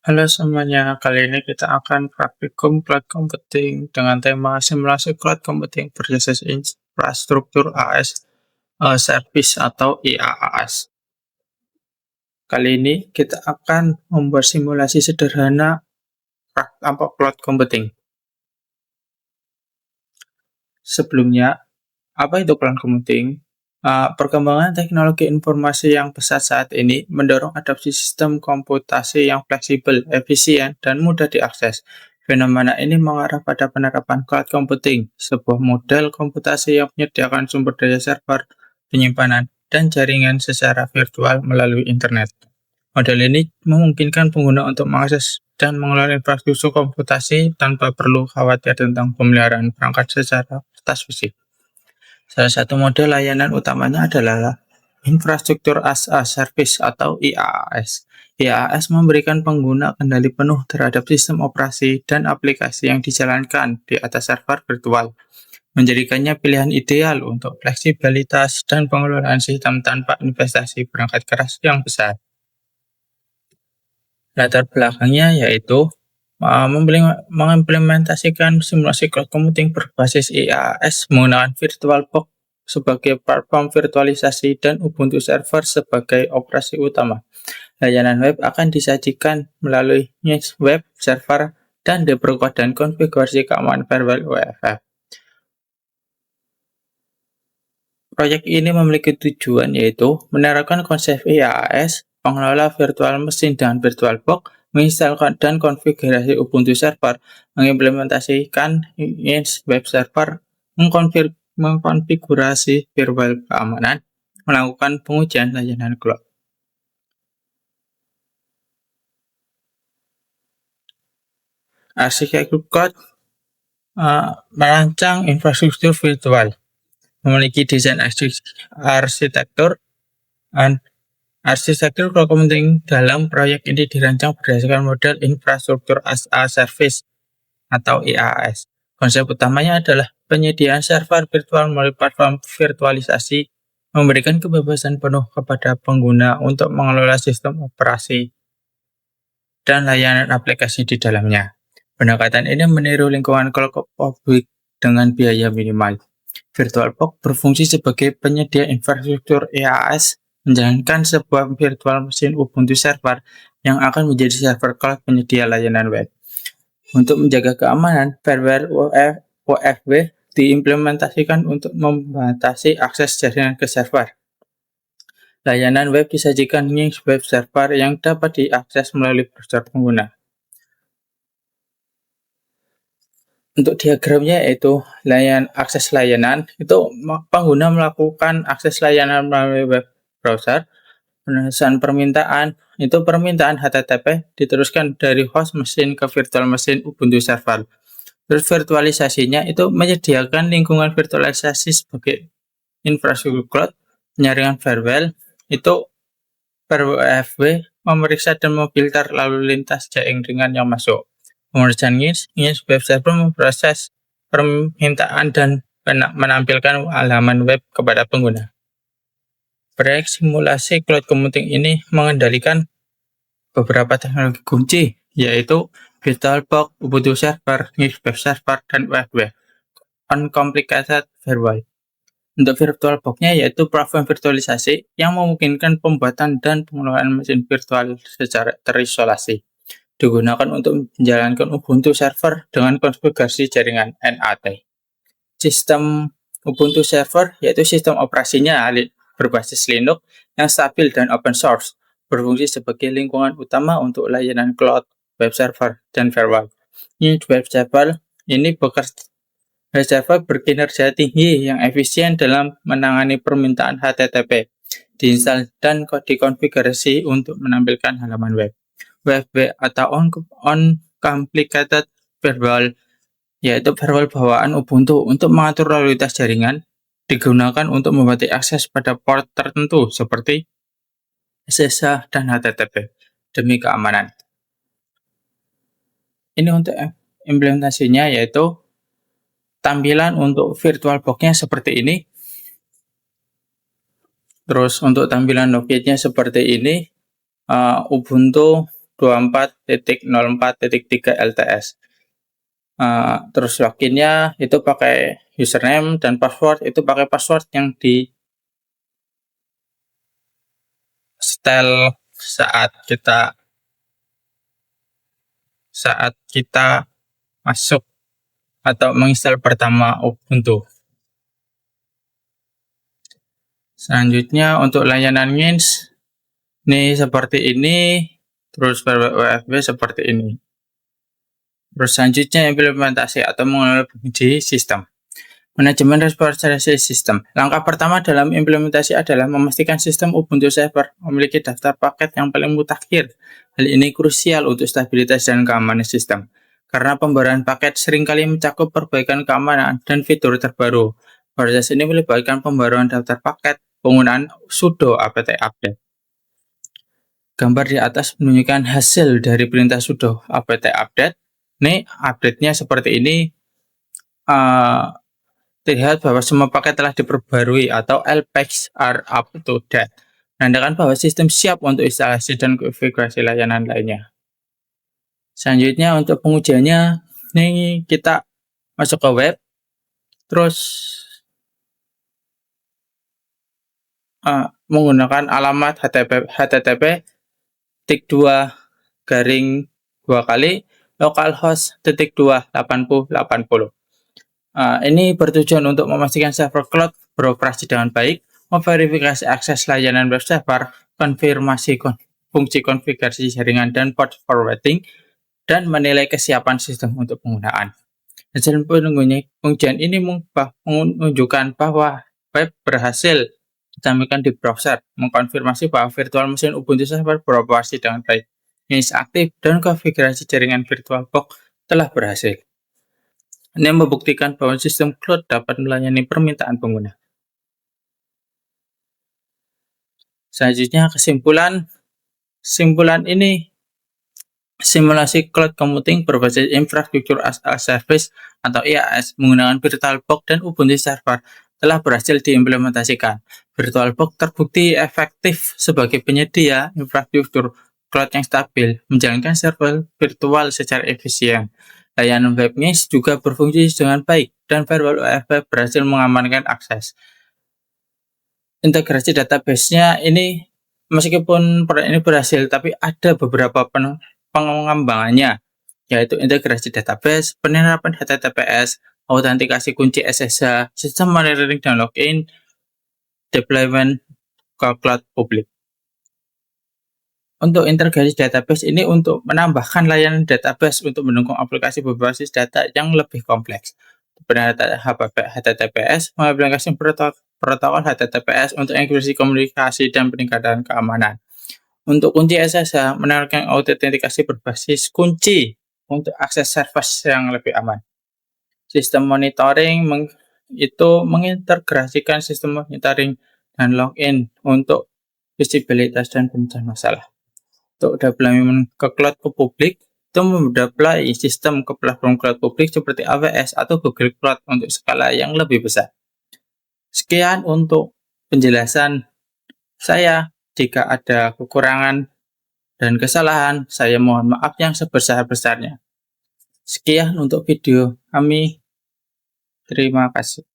Halo semuanya, kali ini kita akan praktikum cloud computing dengan tema simulasi cloud computing berbasis infrastruktur AS Service atau IaaS. Kali ini kita akan membuat simulasi sederhana cloud computing. Sebelumnya, apa itu cloud computing? Perkembangan teknologi informasi yang pesat saat ini mendorong adopsi sistem komputasi yang fleksibel, efisien, dan mudah diakses. Fenomena ini mengarah pada penerapan cloud computing, sebuah model komputasi yang menyediakan sumber daya server, penyimpanan, dan jaringan secara virtual melalui internet. Model ini memungkinkan pengguna untuk mengakses dan mengelola infrastruktur komputasi tanpa perlu khawatir tentang pemeliharaan perangkat secara tas fisik. Salah satu model layanan utamanya adalah infrastruktur as a service atau IaaS. IaaS memberikan pengguna kendali penuh terhadap sistem operasi dan aplikasi yang dijalankan di atas server virtual, menjadikannya pilihan ideal untuk fleksibilitas dan pengelolaan sistem tanpa investasi perangkat keras yang besar. Latar belakangnya yaitu mengimplementasikan simulasi cloud computing berbasis IaaS menggunakan VirtualBox sebagai platform virtualisasi dan Ubuntu Server sebagai operasi utama. Layanan web akan disajikan melalui web server dan diperkuat dan konfigurasi keamanan firewall UEFI. Proyek ini memiliki tujuan yaitu menerapkan konsep IaaS, pengelola virtual mesin dengan VirtualBox, menginstalkan dan konfigurasi Ubuntu Server, mengimplementasikan web server, mengkonfigurasi firewall keamanan, melakukan pengujian layanan cloud. Arsitektur cloud merancang infrastruktur virtual, memiliki desain arsitektur Arsitektur cloud computing dalam proyek ini dirancang berdasarkan model infrastruktur as a service atau IaaS. Konsep utamanya adalah penyediaan server virtual melalui platform virtualisasi, memberikan kebebasan penuh kepada pengguna untuk mengelola sistem operasi dan layanan aplikasi di dalamnya. Pendekatan ini meniru lingkungan cloud public dengan biaya minimal. VirtualBox berfungsi sebagai penyedia infrastruktur IaaS, menjalankan sebuah virtual mesin Ubuntu Server yang akan menjadi server cloud penyedia layanan web. Untuk menjaga keamanan, firewall UEFI diimplementasikan untuk membatasi akses jaringan ke server. Layanan web disajikan di web server yang dapat diakses melalui browser pengguna. Untuk diagramnya yaitu akses layanan, itu pengguna melakukan akses layanan melalui web browser. Penulisan permintaan, itu permintaan HTTP diteruskan dari host mesin ke virtual mesin Ubuntu Server. Terus virtualisasinya itu menyediakan lingkungan virtualisasi sebagai infrastruktur cloud, penyaringan firewall, itu UEFI memeriksa dan memfilter lalu lintas jaringan yang masuk. Pemeriksaan web server memproses permintaan dan menampilkan halaman web kepada pengguna. Proyek simulasi cloud computing ini mengendalikan beberapa teknologi kunci, yaitu VirtualBox, Ubuntu Server, web server, dan UEFI. Uncomplicated firewall. Untuk VirtualBox-nya yaitu platform virtualisasi yang memungkinkan pembuatan dan pengelolaan mesin virtual secara terisolasi. Digunakan untuk menjalankan Ubuntu Server dengan konfigurasi jaringan NAT. Sistem Ubuntu Server yaitu sistem operasinya berbasis Linux yang stabil dan open source, berfungsi sebagai lingkungan utama untuk layanan cloud, web server, dan firewall. Web server ini web server berkinerja tinggi yang efisien dalam menangani permintaan HTTP, diinstal dan dikonfigurasi untuk menampilkan halaman web. UEFI atau uncomplicated firewall, yaitu firewall bawaan Ubuntu untuk mengatur lalu lintas jaringan, digunakan untuk membatasi akses pada port tertentu seperti SSH dan HTTP demi keamanan. Ini untuk implementasinya yaitu tampilan untuk VirtualBox-nya seperti ini. Terus untuk tampilan logitnya seperti ini. Ubuntu 24.04.3 LTS. Terus loginnya itu pakai username dan password itu pakai password yang di setel saat kita masuk atau menginstal pertama Ubuntu. Selanjutnya untuk layanan NGINX ini seperti ini, terus WFB seperti ini. Terus selanjutnya implementasi atau mengelola di sistem. Manajemen restorasi sistem. Langkah pertama dalam implementasi adalah memastikan sistem Ubuntu server memiliki daftar paket yang paling mutakhir. Hal ini krusial untuk stabilitas dan keamanan sistem, karena pembaruan paket seringkali mencakup perbaikan keamanan dan fitur terbaru. Proses ini melibatkan pembaruan daftar paket, penggunaan sudo apt update. Gambar di atas menunjukkan hasil dari perintah sudo apt update. Ini update-nya seperti ini. Terlihat bahwa semua paket telah diperbarui atau LPACs are up to date, menandakan bahwa sistem siap untuk instalasi dan konfigurasi layanan lainnya. Selanjutnya untuk pengujiannya, ini kita masuk ke web, terus menggunakan alamat http://2 ini bertujuan untuk memastikan server cloud beroperasi dengan baik, memverifikasi akses layanan web server, konfirmasi fungsi konfigurasi jaringan dan port forwarding, dan menilai kesiapan sistem untuk penggunaan. Hasil pengujian ini menunjukkan bahwa web berhasil ditampilkan di browser, mengkonfirmasi bahwa virtual machine Ubuntu server beroperasi dengan baik, NGINX aktif, dan konfigurasi jaringan VirtualBox telah berhasil. Ini membuktikan bahwa sistem cloud dapat melayani permintaan pengguna. Selanjutnya kesimpulan. Kesimpulan ini, simulasi cloud computing berbasis infrastruktur as a service atau IaaS menggunakan VirtualBox dan Ubuntu server telah berhasil diimplementasikan. VirtualBox terbukti efektif sebagai penyedia infrastruktur cloud yang stabil, menjalankan server virtual secara efisien. Layanan web NGINX juga berfungsi dengan baik, dan firewall WFB berhasil mengamankan akses. Integrasi database-nya ini, meskipun proyek ini berhasil, tapi ada beberapa pengembangannya, yaitu integrasi database, penerapan HTTPS, autentikasi kunci SSH, sistem monitoring dan login, deployment ke cloud publik. Untuk integrasi database ini untuk menambahkan layanan database untuk mendukung aplikasi berbasis data yang lebih kompleks. Penerapan HTTPS mengimplementasikan protokol HTTPS untuk enkripsi komunikasi dan peningkatan keamanan. Untuk kunci SSH, menawarkan autentikasi berbasis kunci untuk akses service yang lebih aman. Sistem monitoring itu mengintegrasikan sistem monitoring dan login untuk visibilitas dan pemecahan masalah. Untuk deployment ke cloud ke publik, itu mendeploy sistem ke platform cloud publik seperti AWS atau Google Cloud untuk skala yang lebih besar. Sekian untuk penjelasan saya. Jika ada kekurangan dan kesalahan, saya mohon maaf yang sebesar-besarnya. Sekian untuk video kami. Terima kasih.